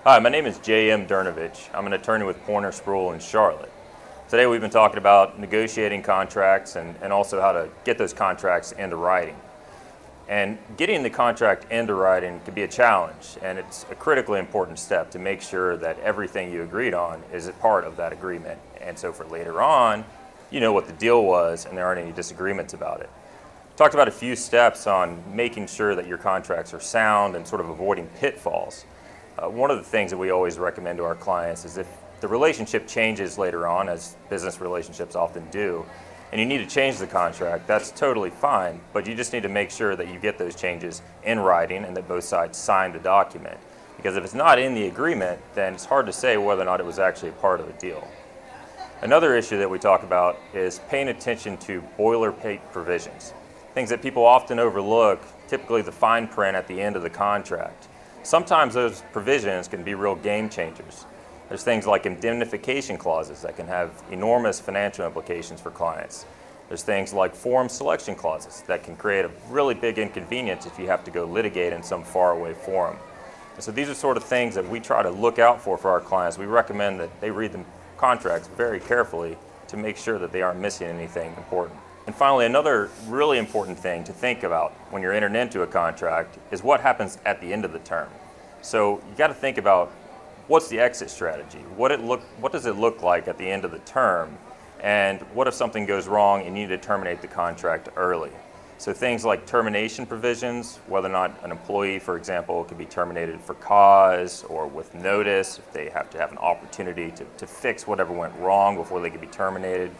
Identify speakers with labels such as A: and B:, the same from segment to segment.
A: Hi, my name is J.M. Durnovich. I'm an attorney with Poyner Spruill in Charlotte. Today we've been talking about negotiating contracts and also how to get those contracts into writing. And getting the contract into writing can be a challenge, and it's a critically important step to make sure that everything you agreed on is a part of that agreement. And so for later on, you know what the deal was and there aren't any disagreements about it. Talked about a few steps on making sure that your contracts are sound and sort of avoiding pitfalls. One of the things that we always recommend to our clients is if the relationship changes later on, as business relationships often do, and you need to change the contract, that's totally fine, but you just need to make sure that you get those changes in writing and that both sides sign the document. Because if it's not in the agreement, then it's hard to say whether or not it was actually a part of the deal. Another issue that we talk about is paying attention to boilerplate provisions. Things that people often overlook, typically the fine print at the end of the contract. Sometimes those provisions can be real game changers. There's things like indemnification clauses that can have enormous financial implications for clients. There's things like forum selection clauses that can create a really big inconvenience if you have to go litigate in some faraway forum. And so these are sort of things that we try to look out for our clients. We recommend that they read the contracts very carefully to make sure that they aren't missing anything important. And finally, another really important thing to think about when you're entering into a contract is what happens at the end of the term. So you got to think about what's the exit strategy? What does it look like at the end of the term? And what if something goes wrong and you need to terminate the contract early? So things like termination provisions, whether or not an employee, for example, can be terminated for cause or with notice, if they have to have an opportunity to fix whatever went wrong before they can be terminated.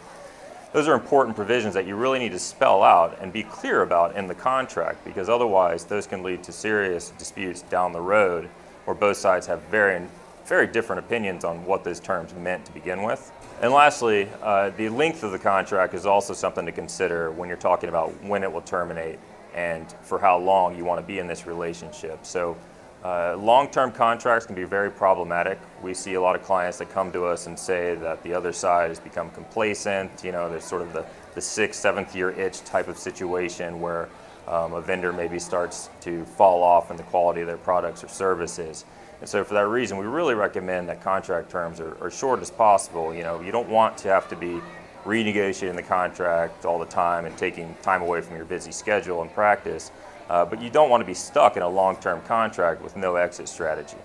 A: Those are important provisions that you really need to spell out and be clear about in the contract, because otherwise those can lead to serious disputes down the road where both sides have very different opinions on what those terms meant to begin with. And lastly, the length of the contract is also something to consider when you're talking about when it will terminate and for how long you want to be in this relationship. So long-term contracts can be very problematic. We see a lot of clients that come to us and say that the other side has become complacent. You know, there's sort of the 6th, 7th year itch type of situation where a vendor maybe starts to fall off in the quality of their products or services. And so for that reason, we really recommend that contract terms are short as possible. You know, you don't want to have to be renegotiating the contract all the time and taking time away from your busy schedule and practice. But you don't want to be stuck in a long-term contract with no exit strategy.